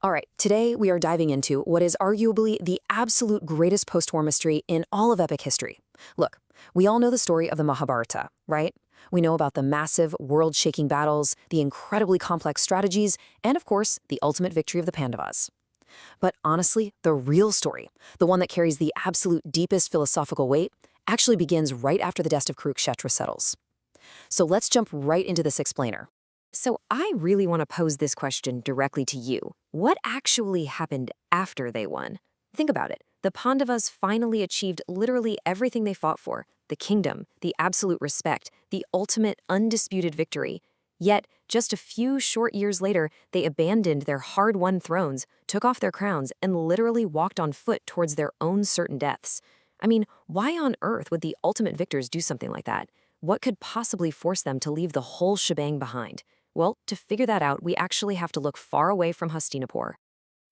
All right, today we are diving into what is arguably the absolute greatest post-war mystery in all of epic history. Look, we all know the story of the Mahabharata, right? We know about the massive, world-shaking battles, the incredibly complex strategies, and of course, the ultimate victory of the Pandavas. But honestly, the real story, the one that carries the absolute deepest philosophical weight, actually begins right after the death of Kurukshetra settles. So let's jump right into this explainer. So I really want to pose this question directly to you. What actually happened after they won? Think about it. The Pandavas finally achieved literally everything they fought for: the kingdom, the absolute respect, the ultimate undisputed victory. Yet, just a few short years later, they abandoned their hard-won thrones, took off their crowns, and literally walked on foot towards their own certain deaths. I mean, why on earth would the ultimate victors do something like that? What could possibly force them to leave the whole shebang behind? Well, to figure that out, we actually have to look far away from Hastinapur.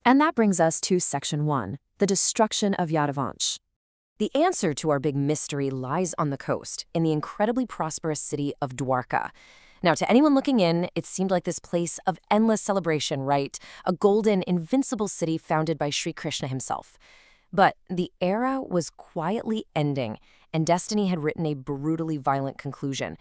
And that brings us to Section 1, the destruction of Yadavansh. The answer to our big mystery lies on the coast, in the incredibly prosperous city of Dwarka. Now, to anyone looking in, it seemed like this place of endless celebration, right? A golden, invincible city founded by Sri Krishna himself. But the era was quietly ending, and destiny had written a brutally violent conclusion.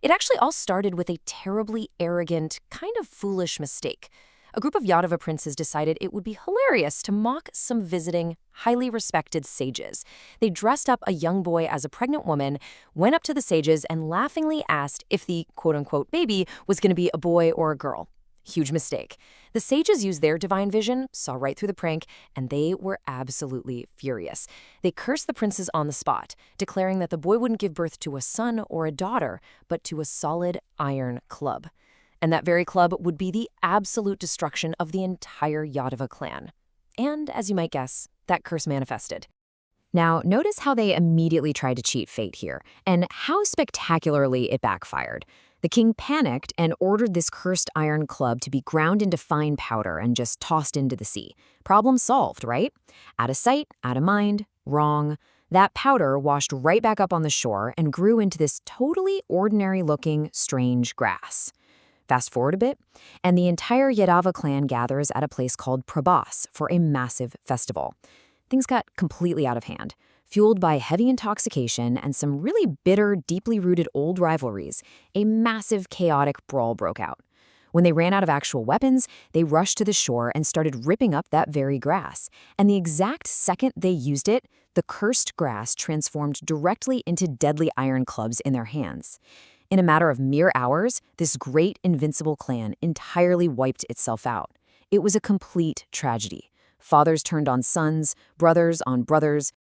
It actually all started with a terribly arrogant, kind of foolish mistake. A group of Yadava princes decided it would be hilarious to mock some visiting, highly respected sages. They dressed up a young boy as a pregnant woman, went up to the sages, and laughingly asked if the quote-unquote baby was going to be a boy or a girl. Huge mistake. The sages used their divine vision, saw right through the prank, and they were absolutely furious. They cursed the princes on the spot, declaring that the boy wouldn't give birth to a son or a daughter, but to a solid iron club. And that very club would be the absolute destruction of the entire Yadava clan. And, as you might guess, that curse manifested. Now, notice how they immediately tried to cheat fate here, and how spectacularly it backfired. The king panicked and ordered this cursed iron club to be ground into fine powder and just tossed into the sea. Problem solved, right? Out of sight, out of mind, wrong. That powder washed right back up on the shore and grew into this totally ordinary-looking, strange grass. Fast forward a bit, and the entire Yadava clan gathers at a place called Prabhas for a massive festival. Things got completely out of hand. Fueled by heavy intoxication and some really bitter, deeply rooted old rivalries, a massive, chaotic brawl broke out. When they ran out of actual weapons, they rushed to the shore and started ripping up that very grass. And the exact second they used it, the cursed grass transformed directly into deadly iron clubs in their hands. In a matter of mere hours, this great, invincible clan entirely wiped itself out. It was a complete tragedy. Fathers turned on sons, brothers on brothers.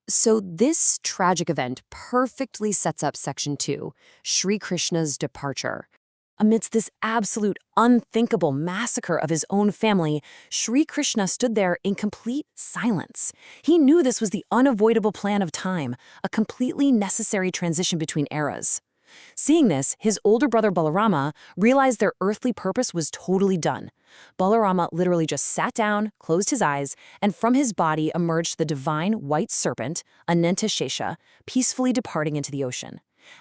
So this tragic event perfectly sets up Section 2, Sri Krishna's departure. Amidst this absolute unthinkable massacre of his own family, Sri Krishna stood there in complete silence. He knew this was the unavoidable plan of time, a completely necessary transition between eras. Seeing this, his older brother Balarama realized their earthly purpose was totally done. Balarama literally just sat down, closed his eyes, and from his body emerged the divine white serpent, Ananta Shesha, peacefully departing into the ocean.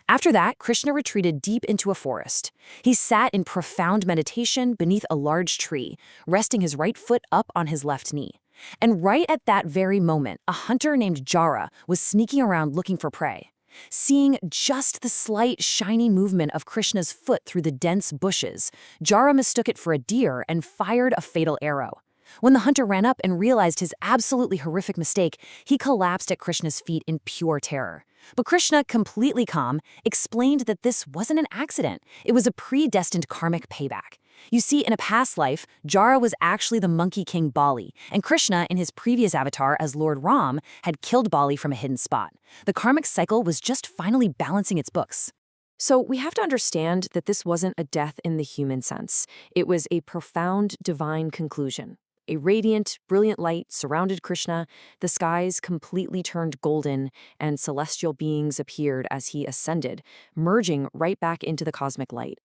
After that, Krishna retreated deep into a forest. He sat in profound meditation beneath a large tree, resting his right foot up on his left knee. And right at that very moment, a hunter named Jara was sneaking around looking for prey. Seeing just the slight, shiny movement of Krishna's foot through the dense bushes, Jara mistook it for a deer and fired a fatal arrow. When the hunter ran up and realized his absolutely horrific mistake, he collapsed at Krishna's feet in pure terror. But Krishna, completely calm, explained that this wasn't an accident. It was a predestined karmic payback. You see, in a past life, Jara was actually the monkey king Bali, and Krishna, in his previous avatar as Lord Ram, had killed Bali from a hidden spot. The karmic cycle was just finally balancing its books. So we have to understand that this wasn't a death in the human sense. It was a profound divine conclusion. A radiant, brilliant light surrounded Krishna, the skies completely turned golden, and celestial beings appeared as he ascended, merging right back into the cosmic light.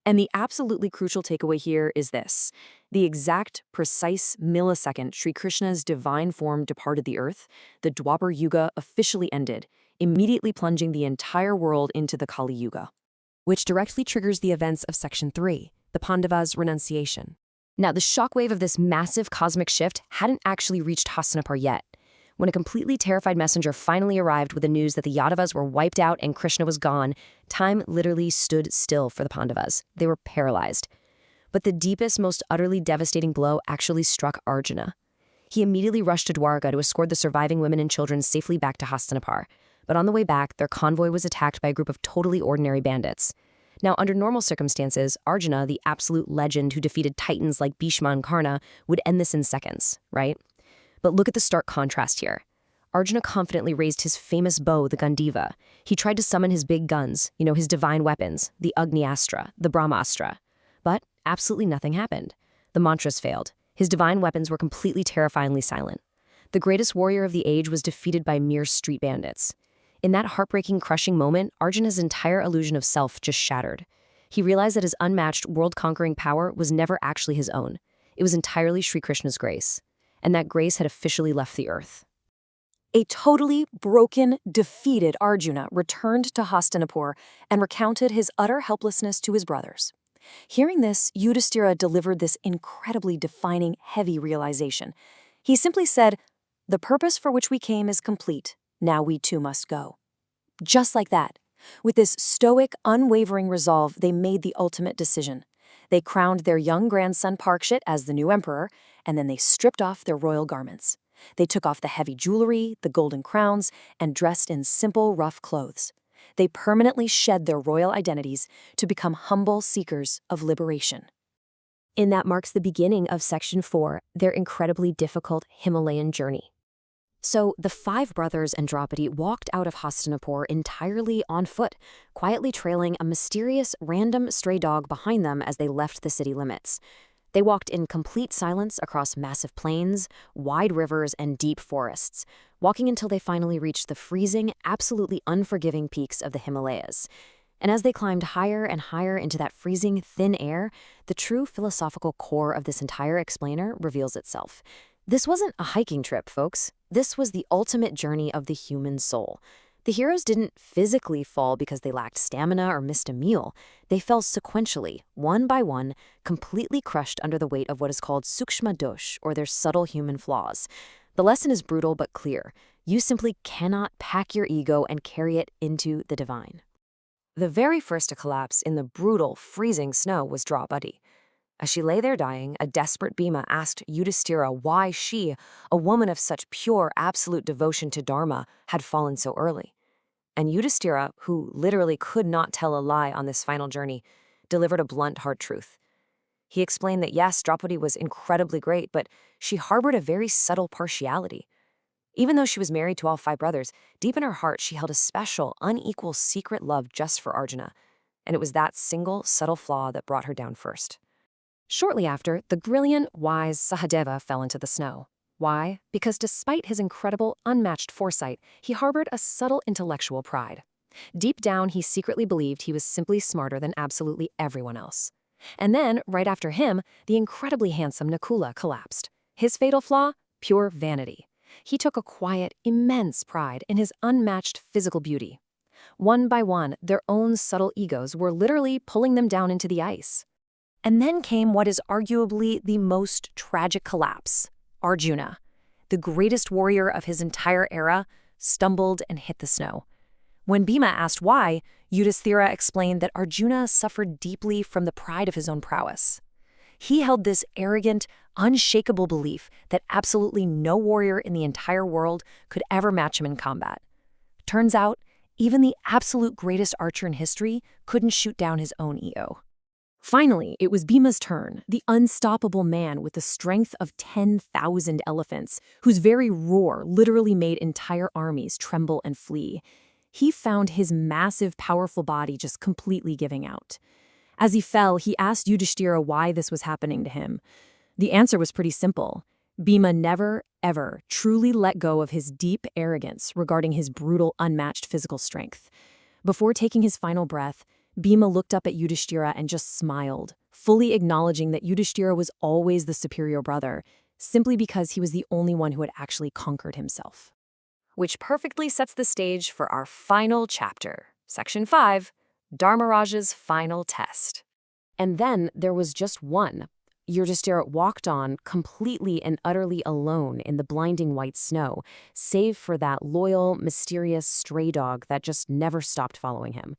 And the absolutely crucial takeaway here is this. The exact, precise millisecond Sri Krishna's divine form departed the earth, the Dvapara Yuga officially ended, immediately plunging the entire world into the Kali Yuga. Which directly triggers the events of Section 3, the Pandavas' renunciation. Now, the shockwave of this massive cosmic shift hadn't actually reached Hastinapur yet. When a completely terrified messenger finally arrived with the news that the Yadavas were wiped out and Krishna was gone, time literally stood still for the Pandavas. They were paralyzed. But the deepest, most utterly devastating blow actually struck Arjuna. He immediately rushed to Dwarka to escort the surviving women and children safely back to Hastinapur. But on the way back, their convoy was attacked by a group of totally ordinary bandits. Now, under normal circumstances, Arjuna, the absolute legend who defeated titans like Bhishma and Karna, would end this in seconds, right? But look at the stark contrast here. Arjuna confidently raised his famous bow, the Gandiva. He tried to summon his big guns, his divine weapons, the Agni-astra, the Brahmastra. But absolutely nothing happened. The mantras failed. His divine weapons were completely terrifyingly silent. The greatest warrior of the age was defeated by mere street bandits. In that heartbreaking, crushing moment, Arjuna's entire illusion of self just shattered. He realized that his unmatched, world-conquering power was never actually his own. It was entirely Sri Krishna's grace. And that grace had officially left the earth. A totally broken, defeated Arjuna returned to Hastinapur and recounted his utter helplessness to his brothers. Hearing this, Yudhisthira delivered this incredibly defining, heavy realization. He simply said, "The purpose for which we came is complete. Now we too must go." Just like that. With this stoic, unwavering resolve, they made the ultimate decision. They crowned their young grandson Parikshit as the new emperor, and then they stripped off their royal garments. They took off the heavy jewelry, the golden crowns, and dressed in simple, rough clothes. They permanently shed their royal identities to become humble seekers of liberation. And that marks the beginning of Section 4, their incredibly difficult Himalayan journey. So the 5 brothers and Draupadi walked out of Hastinapur entirely on foot, quietly trailing a mysterious, random stray dog behind them as they left the city limits. They walked in complete silence across massive plains, wide rivers, and deep forests, walking until they finally reached the freezing, absolutely unforgiving peaks of the Himalayas. And as they climbed higher and higher into that freezing, thin air, the true philosophical core of this entire explainer reveals itself. This wasn't a hiking trip, folks. This was the ultimate journey of the human soul. The heroes didn't physically fall because they lacked stamina or missed a meal. They fell sequentially, one by one, completely crushed under the weight of what is called sukshma dosh, or their subtle human flaws. The lesson is brutal but clear. You simply cannot pack your ego and carry it into the divine. The very first to collapse in the brutal, freezing snow was Draupadi. As she lay there dying, a desperate Bhima asked Yudhisthira why she, a woman of such pure, absolute devotion to Dharma, had fallen so early. And Yudhisthira, who literally could not tell a lie on this final journey, delivered a blunt, hard truth. He explained that yes, Draupadi was incredibly great, but she harbored a very subtle partiality. Even though she was married to all 5 brothers, deep in her heart she held a special, unequal, secret love just for Arjuna. And it was that single, subtle flaw that brought her down first. Shortly after, the brilliant, wise Sahadeva fell into the snow. Why? Because despite his incredible, unmatched foresight, he harbored a subtle intellectual pride. Deep down, he secretly believed he was simply smarter than absolutely everyone else. And then, right after him, the incredibly handsome Nakula collapsed. His fatal flaw? Pure vanity. He took a quiet, immense pride in his unmatched physical beauty. One by one, their own subtle egos were literally pulling them down into the ice. And then came what is arguably the most tragic collapse. Arjuna, the greatest warrior of his entire era, stumbled and hit the snow. When Bhima asked why, Yudhisthira explained that Arjuna suffered deeply from the pride of his own prowess. He held this arrogant, unshakable belief that absolutely no warrior in the entire world could ever match him in combat. Turns out, even the absolute greatest archer in history couldn't shoot down his own ego. Finally, it was Bhima's turn, the unstoppable man with the strength of 10,000 elephants, whose very roar literally made entire armies tremble and flee. He found his massive, powerful body just completely giving out. As he fell, he asked Yudhisthira why this was happening to him. The answer was pretty simple. Bhima never, ever truly let go of his deep arrogance regarding his brutal, unmatched physical strength. Before taking his final breath, Bhima looked up at Yudhisthira and just smiled, fully acknowledging that Yudhisthira was always the superior brother, simply because he was the only one who had actually conquered himself. Which perfectly sets the stage for our final chapter, Section 5, Dharmaraja's final test. And then there was just one, Yudhisthira walked on, completely and utterly alone in the blinding white snow, save for that loyal, mysterious stray dog that just never stopped following him.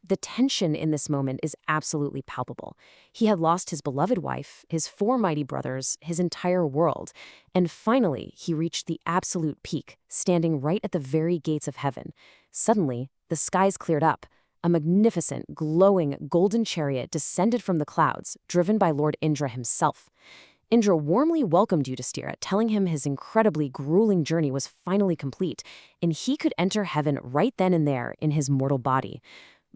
The tension in this moment is absolutely palpable. He had lost his beloved wife, his 4 mighty brothers, his entire world, and finally he reached the absolute peak, standing right at the very gates of heaven. Suddenly, the skies cleared up. A magnificent, glowing, golden chariot descended from the clouds, driven by Lord Indra himself. Indra warmly welcomed Yudhisthira, telling him his incredibly grueling journey was finally complete, and he could enter heaven right then and there in his mortal body.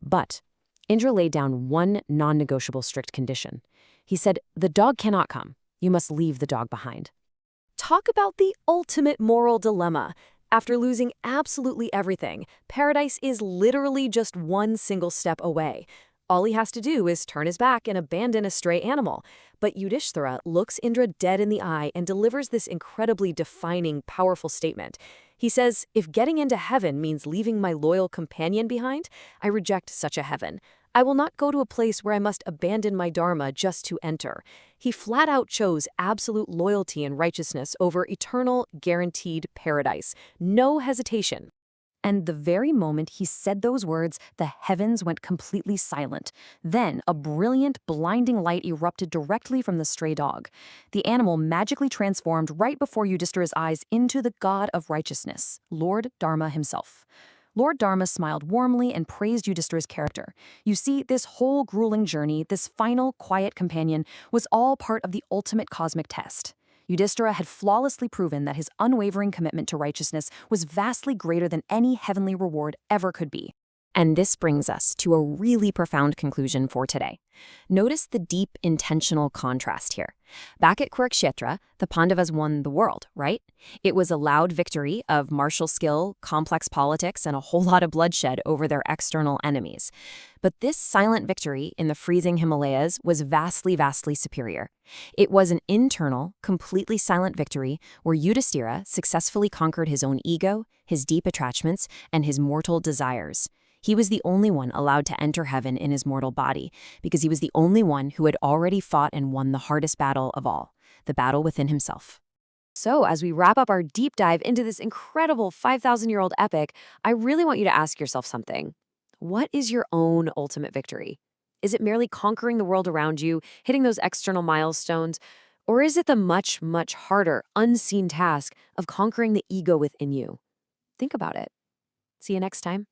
But Indra laid down one non-negotiable strict condition. He said, "The dog cannot come. You must leave the dog behind." Talk about the ultimate moral dilemma. After losing absolutely everything, paradise is literally just one single step away. All he has to do is turn his back and abandon a stray animal. But Yudhisthira looks Indra dead in the eye and delivers this incredibly defining, powerful statement. He says, "If getting into heaven means leaving my loyal companion behind, I reject such a heaven. I will not go to a place where I must abandon my Dharma just to enter." He flat out chose absolute loyalty and righteousness over eternal, guaranteed paradise. No hesitation. And the very moment he said those words, the heavens went completely silent. Then a brilliant, blinding light erupted directly from the stray dog. The animal magically transformed right before Yudhisthira's eyes into the god of righteousness, Lord Dharma himself. Lord Dharma smiled warmly and praised Yudhisthira's character. You see, this whole grueling journey, this final, quiet companion, was all part of the ultimate cosmic test. Yudhisthira had flawlessly proven that his unwavering commitment to righteousness was vastly greater than any heavenly reward ever could be. And this brings us to a really profound conclusion for today. Notice the deep, intentional contrast here. Back at Kurukshetra, the Pandavas won the world, right? It was a loud victory of martial skill, complex politics, and a whole lot of bloodshed over their external enemies. But this silent victory in the freezing Himalayas was vastly, vastly superior. It was an internal, completely silent victory where Yudhisthira successfully conquered his own ego, his deep attachments, and his mortal desires. He was the only one allowed to enter heaven in his mortal body because he was the only one who had already fought and won the hardest battle of all, the battle within himself. So, as we wrap up our deep dive into this incredible 5,000-year-old epic, I really want you to ask yourself something. What is your own ultimate victory? Is it merely conquering the world around you, hitting those external milestones? Or is it the much, much harder, unseen task of conquering the ego within you? Think about it. See you next time.